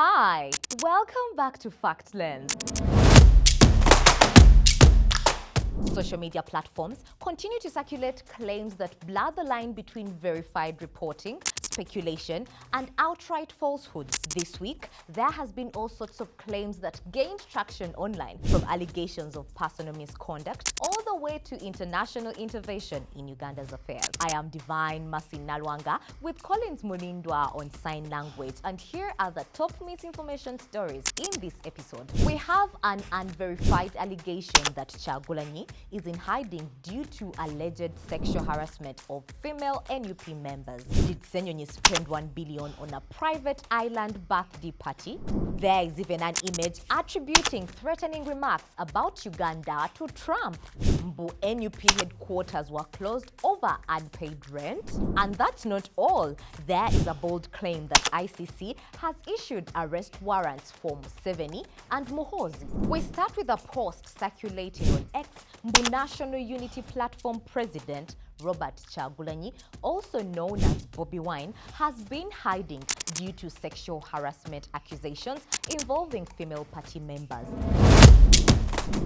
Hi, welcome back to FactLens. Social media platforms continue to circulate claims that blur the line between verified reporting, speculation, and outright falsehoods. This week, there has been all sorts of claims that gained traction online, from allegations of personal misconduct all the way to international intervention in Uganda's affairs. I am Divine Masi Nalwanga with Collins Mulindwa on sign language, and here are the top misinformation stories in this episode. We have an unverified allegation that Kyagulanyi is in hiding due to alleged sexual harassment of female NUP members. Did Ssenyonyi spend $1 billion on a private island birthday party? There is even an image attributing threatening remarks about Uganda to Trump. Mbu NUP headquarters were closed over unpaid rent. And that's not all. There is a bold claim that ICC has issued arrest warrants for Museveni and Muhoozi. We start with a post circulating on X. Mbu National Unity Platform President Robert Kyagulanyi, also known as Bobi Wine, has been hiding due to sexual harassment accusations involving female party members.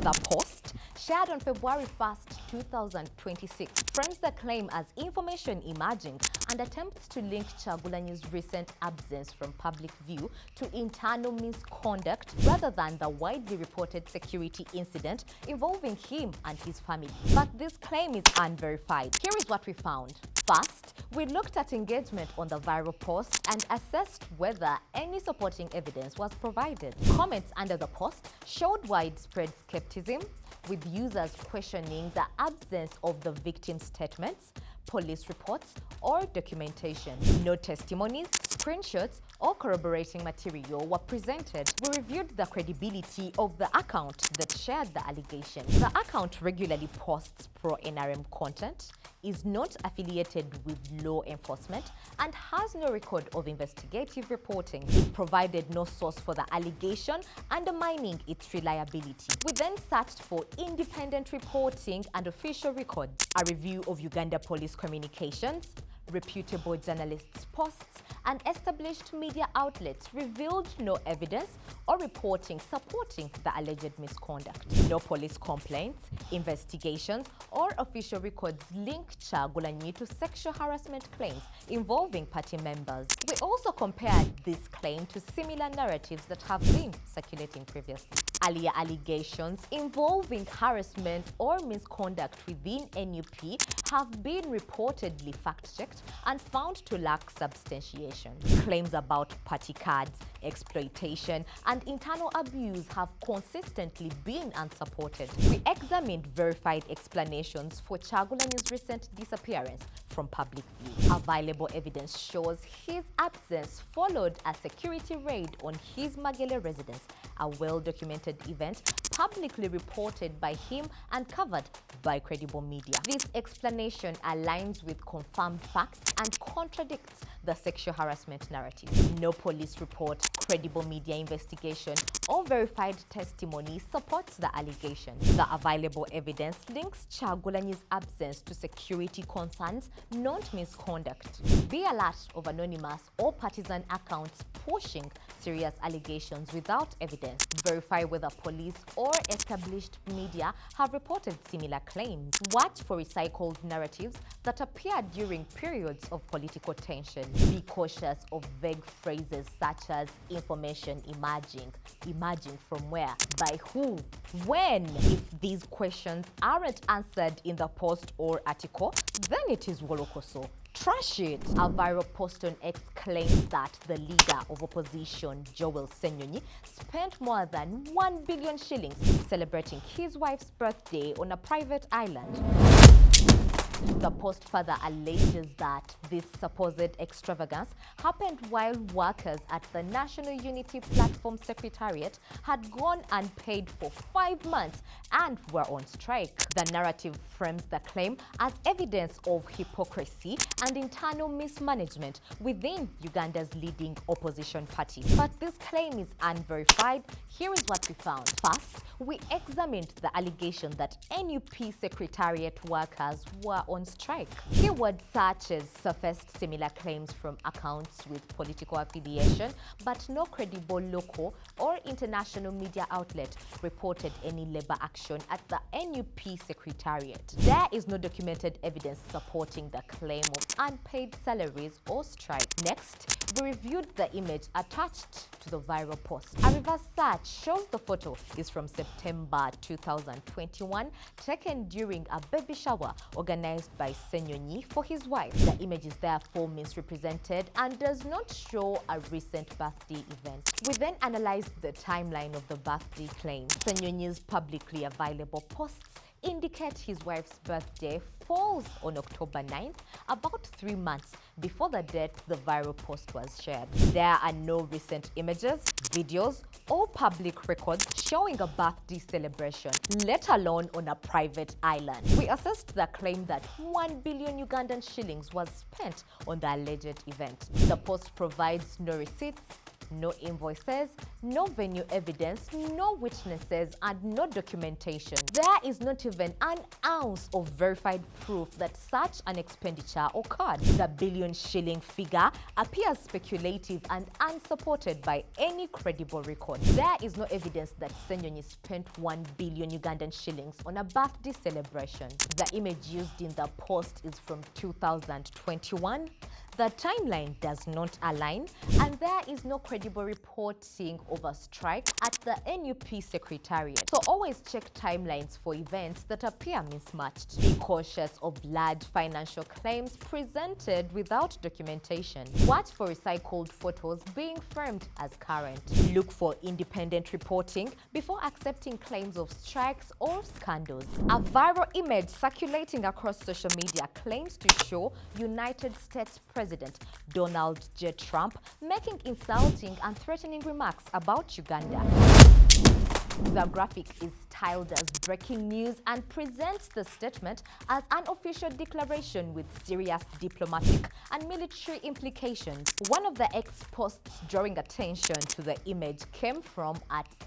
The post, shared on February 1st, 2026, frames the claim as information emerging and attempts to link Kyagulanyi's recent absence from public view to internal misconduct rather than the widely reported security incident involving him and his family. But this claim is unverified. Here is what we found. First, we looked at engagement on the viral post and assessed whether any supporting evidence was provided. Comments under the post showed widespread skepticism, with users questioning the absence of the victim's statements, police reports, or documentation. No testimonies, screenshots, or corroborating material were presented. We reviewed the credibility of the account that shared the allegation. The account regularly posts pro-NRM content, is not affiliated with law enforcement, and has no record of investigative reporting. It provided no source for the allegation, undermining its reliability. We then searched for independent reporting and official records. A review of Uganda police communications, reputable journalists' posts, and established media outlets revealed no evidence or reporting supporting the alleged misconduct. No police complaints, investigations, or official records linked Kyagulanyi to sexual harassment claims involving party members. We also compared this claim to similar narratives that have been circulating previously. Earlier allegations involving harassment or misconduct within NUP have been reportedly fact-checked and found to lack substantiation. Claims about party cards, exploitation, and internal abuse have consistently been unsupported. We examined verified explanations for Kyagulanyi's recent disappearance from public view. Available evidence shows his absence followed a security raid on his Magele residence, a well-documented event publicly reported by him and covered by credible media. This explanation aligns with confirmed facts and contradicts the sexual harassment narrative. No police report, credible media investigation, or verified testimony supports the allegation. The available evidence links Kyagulanyi's absence to security concerns, not misconduct. Be alert of anonymous or partisan accounts pushing serious allegations without evidence. Verify whether police or established media have reported similar claims. Watch for recycled narratives that appear during periods of political tension. Be cautious of vague phrases such as information emerging. Emerging from where? By who? When? If these questions aren't answered in the post or article, then it is Wolokoso. Trash it! A viral post on X claims that the leader of opposition, Joel Ssenyonyi, spent more than 1 billion shillings celebrating his wife's birthday on a private island. The post further alleges that this supposed extravagance happened while workers at the National Unity Platform Secretariat had gone unpaid for 5 months and were on strike. The narrative frames the claim as evidence of hypocrisy and internal mismanagement within Uganda's leading opposition party. But this claim is unverified. Here is what we found. First, we examined the allegation that NUP Secretariat workers were on strike. Keyword searches surfaced similar claims from accounts with political affiliation, but no credible local or international media outlet reported any labor action at the NUP Secretariat. There is no documented evidence supporting the claim of unpaid salaries or strike. Next, we reviewed the image attached to the viral post. A reverse search shows the photo is from September 2021, taken during a baby shower organized by Ssenyonyi for his wife. The image is therefore misrepresented and does not show a recent birthday event. We then analyzed the timeline of the birthday claim. Ssenyonyi's publicly available posts indicate his wife's birthday falls on October 9th, about 3 months before the date the viral post was shared. There are no recent images, videos, or public records showing a birthday celebration, let alone on a private island. We assessed the claim that 1 billion Ugandan shillings was spent on the alleged event. The post provides no receipts, no invoices, no venue evidence, no witnesses, and no documentation. There is not even an ounce of verified proof that such an expenditure occurred. The billion-shilling figure appears speculative and unsupported by any credible record. There is no evidence that Ssenyonyi spent 1 billion Ugandan shillings on a birthday celebration. The image used in the post is from 2021. The timeline does not align, and there is no credible reporting of a strike at the NUP Secretariat. So always check timelines for events that appear mismatched. Be cautious of large financial claims presented without documentation. Watch for recycled photos being framed as current. Look for independent reporting before accepting claims of strikes or scandals. A viral image circulating across social media claims to show United States President Donald J. Trump making insulting and threatening remarks about Uganda. The graphic is styled as breaking news and presents the statement as an official declaration with serious diplomatic and military implications. One of the X posts drawing attention to the image came from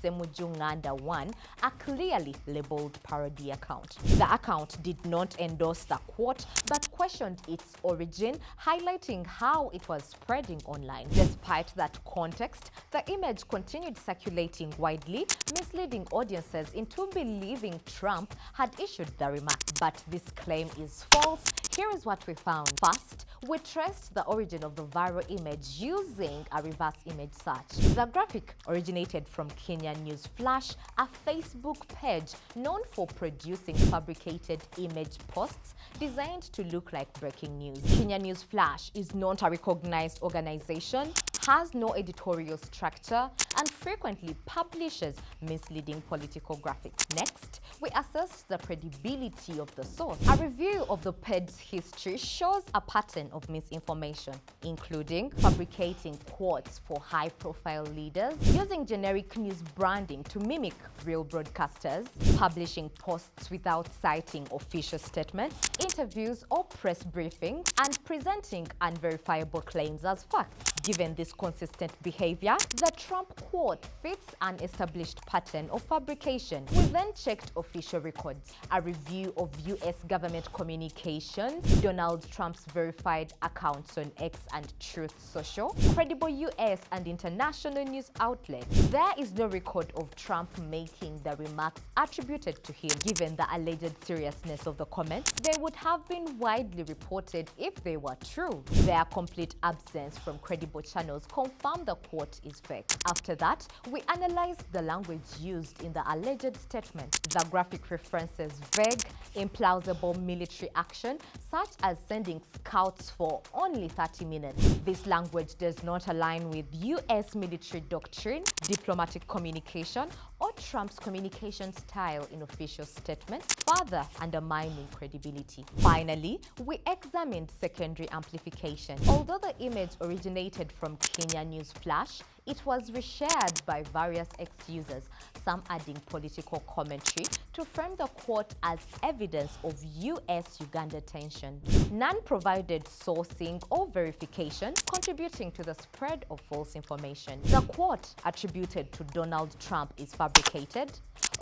@Semujunganda1, a clearly labeled parody account. The account did not endorse the quote but questioned its origin, highlighting how it was spreading online. Despite that context, the image continued circulating widely, misleading audiences into believing Trump had issued the remark. But this claim is false. Here is what we found. First, we traced the origin of the viral image using a reverse image search. The graphic originated from Kenya News Flash, a Facebook page known for producing fabricated image posts designed to look like breaking news. Kenya News Flash is not a recognized organization, has no editorial structure, and frequently publishes misleading political graphics. Next, we assessed the credibility of the source. A review of the page's history shows a pattern of misinformation, including fabricating quotes for high-profile leaders, using generic news branding to mimic real broadcasters, publishing posts without citing official statements, interviews or press briefings, and presenting unverifiable claims as facts. Given this consistent behavior, the Trump quote fits an established pattern of fabrication. We then checked official records, a review of U.S. government communications, Donald Trump's verified accounts on X and Truth Social, credible U.S. and international news outlets. There is no record of Trump making the remarks attributed to him. Given the alleged seriousness of the comments, they would have been widely reported if they were true. Their complete absence from credible channels confirm the quote is fake. After that, we analyzed the language used in the alleged statement. The graphic references vague, implausible military action, such as sending scouts for only 30 minutes. This language does not align with U.S. military doctrine, diplomatic communication, or Trump's communication style in official statements, further undermining credibility. Finally, we examined secondary amplification. Although the image originated from Kenya News Flash, it was reshared by various X users, some adding political commentary to frame the quote as evidence of U.S.-Uganda tension. None provided sourcing or verification, contributing to the spread of false information. The quote attributed to Donald Trump is fabricated,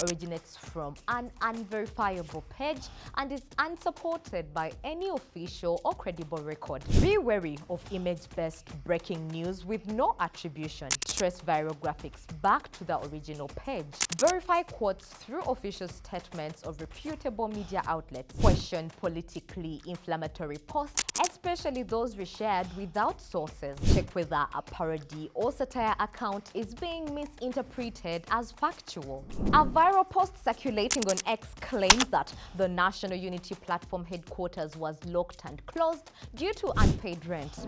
originates from an unverifiable page and is unsupported by any official or credible record. Be wary of image-based breaking news with no attribution. Trace viral graphics back to the original page. Verify quotes through official statements of reputable media outlets. Question politically inflammatory posts, especially those reshared without sources. Check whether a parody or satire account is being misinterpreted as factual. A viral post circulating on X claims that the National Unity Platform headquarters was locked and closed due to unpaid rent.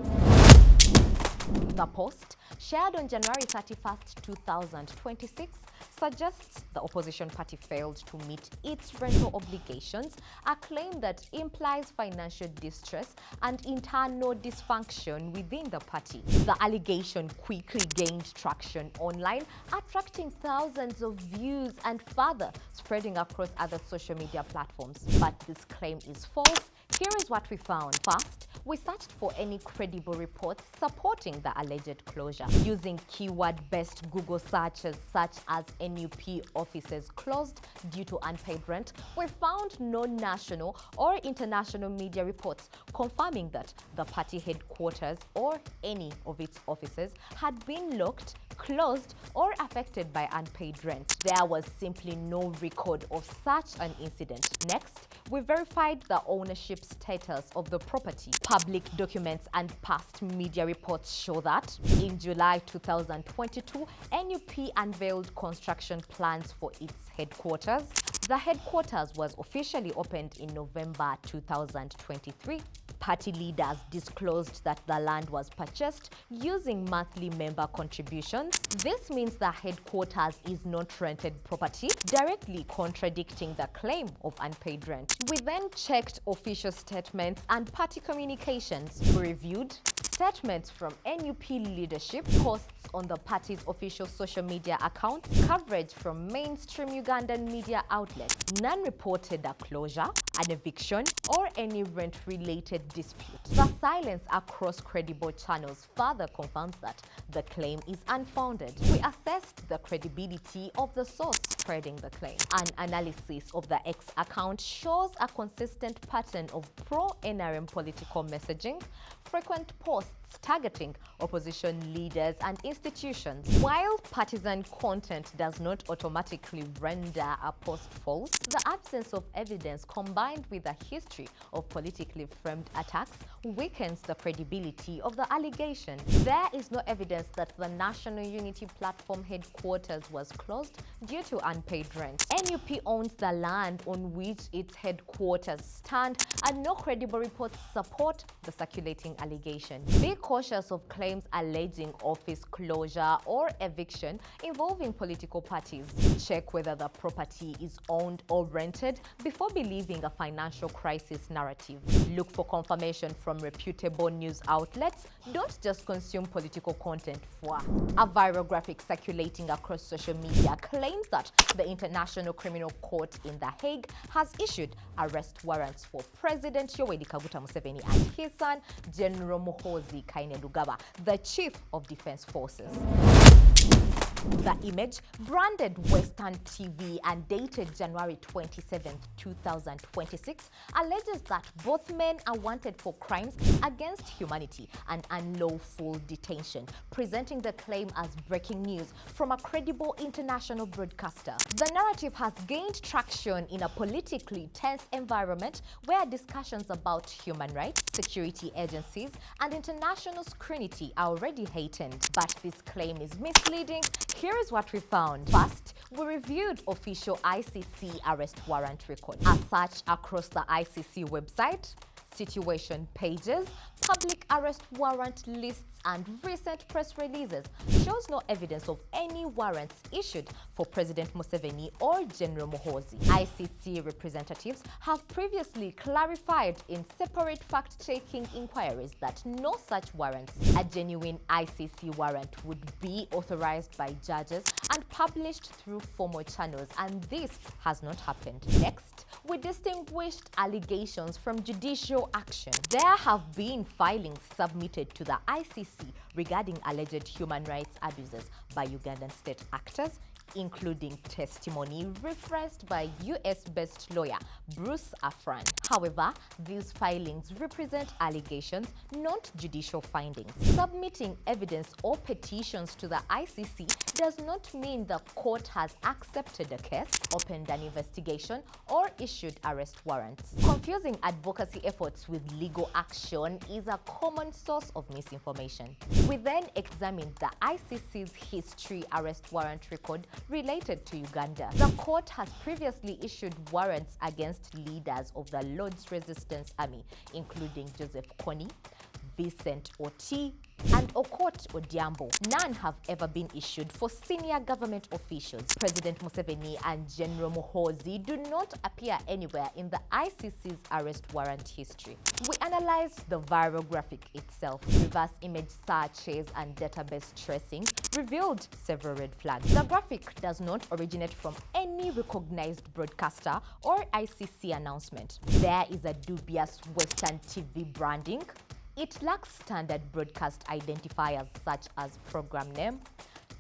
The post, shared on January 31st, 2026, suggests the opposition party failed to meet its rental obligations, a claim that implies financial distress and internal dysfunction within the party. The allegation quickly gained traction online, attracting thousands of views and further spreading across other social media platforms. But this claim is false. Here is what we found. First, we searched for any credible reports supporting the alleged closure. Using keyword-based Google searches such as NUP offices closed due to unpaid rent, we found no national or international media reports confirming that the party headquarters or any of its offices had been locked, closed, or affected by unpaid rent. There was simply no record of such an incident. Next, we verified the ownership status of the property. Public documents and past media reports show that in July 2022, NUP unveiled construction plans for its headquarters. The headquarters was officially opened in November 2023. Party leaders disclosed that the land was purchased using monthly member contributions. This means the headquarters is not rented property, directly contradicting the claim of unpaid rent. We then checked official statements and party communications. We reviewed statements from NUP leadership, posts on the party's official social media accounts, coverage from mainstream Ugandan media outlets. None reported a closure, an eviction, or any rent-related dispute. The silence across credible channels further confirms that the claim is unfounded. We assessed the credibility of the source spreading the claim. An analysis of the X account shows a consistent pattern of pro-NRM political messaging, frequent posts targeting opposition leaders and institutions. While partisan content does not automatically render a post false, the absence of evidence combined with a history of politically framed attacks weakens the credibility of the allegation. There is no evidence that the National Unity Platform headquarters was closed due to unpaid rent. NUP owns the land on which its headquarters stand, and no credible reports support the circulating allegation. Be cautious of claims alleging office closure or eviction involving political parties. Check whether the property is owned or rented before believing a financial crisis narrative. Look for confirmation from reputable news outlets. Don't just consume political content. A viral graphic circulating across social media claims that the International Criminal Court in The Hague has issued arrest warrants for President Yoweri Kaguta Museveni and his son, General Muhoozi, the Chief of Defense Forces. The image, branded Western TV and dated January 27, 2026, alleges that both men are wanted for crimes against humanity and unlawful detention, presenting the claim as breaking news from a credible international broadcaster. The narrative has gained traction in a politically tense environment where discussions about human rights, security agencies, and international scrutiny are already heightened. But this claim is misleading. Here is what we found. First, we reviewed official ICC arrest warrant records. A search across the ICC website, situation pages, public arrest warrant lists, and recent press releases shows no evidence of any warrants issued for President Museveni or General Muhoozi. ICC representatives have previously clarified in separate fact-checking inquiries that no such warrants. A genuine ICC warrant would be authorized by judges and published through formal channels, and this has not happened. Next, we distinguished allegations from judicial action. There have been filings submitted to the ICC regarding alleged human rights abuses by Ugandan state actors, including testimony referenced by US-based lawyer Bruce Afran. However, these filings represent allegations, not judicial findings. Submitting evidence or petitions to the ICC does not mean the court has accepted a case, opened an investigation, or issued arrest warrants. Confusing advocacy efforts with legal action is a common source of misinformation. We then examined the ICC's history arrest warrant record related to Uganda. The court has previously issued warrants against leaders of the Lord's Resistance Army, including Joseph Kony, Vincent Oti, and Okot Odiambo. None have ever been issued for senior government officials. President Museveni and General Muhoozi do not appear anywhere in the ICC's arrest warrant history. We analyzed the viral graphic itself. Reverse image searches and database tracing revealed several red flags. The graphic does not originate from any recognized broadcaster or ICC announcement. There is a dubious Western TV branding. It lacks standard broadcast identifiers such as program name,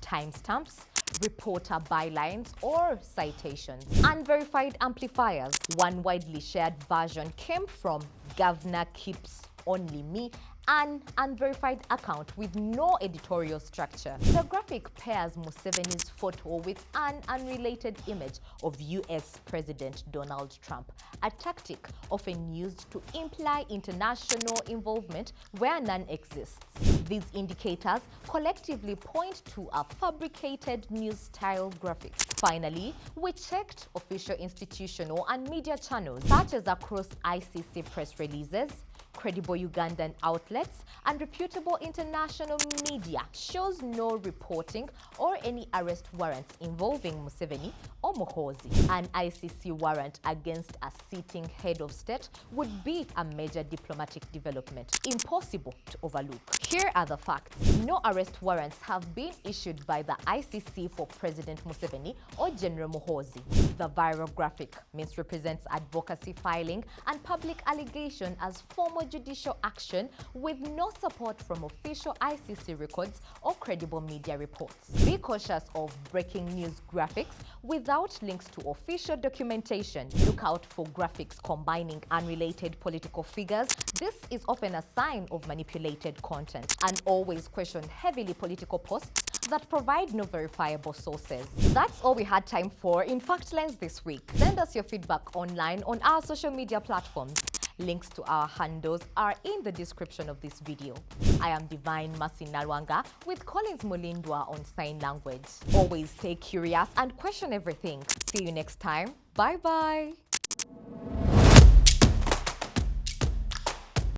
timestamps, reporter bylines, or citations. Unverified amplifiers. One widely shared version came from Governor Keeps Only Me, an unverified account with no editorial structure. The graphic pairs Museveni's photo with an unrelated image of US President Donald Trump, a tactic often used to imply international involvement where none exists. These indicators collectively point to a fabricated news-style graphic. Finally, we checked official institutional and media channels, such as across ICC press releases, credible Ugandan outlets, and reputable international media shows no reporting or any arrest warrants involving Museveni or Muhoozi. An ICC warrant against a sitting head of state would be a major diplomatic development, impossible to overlook. Here are the facts. No arrest warrants have been issued by the ICC for President Museveni or General Muhoozi. The viral graphic misrepresents advocacy filing and public allegation as formal judicial action with no support from official ICC records or credible media reports. Be cautious of breaking news graphics without links to official documentation. Look out for graphics combining unrelated political figures. This is often a sign of manipulated content. And always question heavily political posts that provide no verifiable sources. That's all we had time for in FactLens this week. Send us your feedback online on our social media platforms. Links to our handles are in the description of this video. I am Divine Masinalwanga with Collins Mulindwa on sign language. Always stay curious and question everything. See you next time. Bye-bye.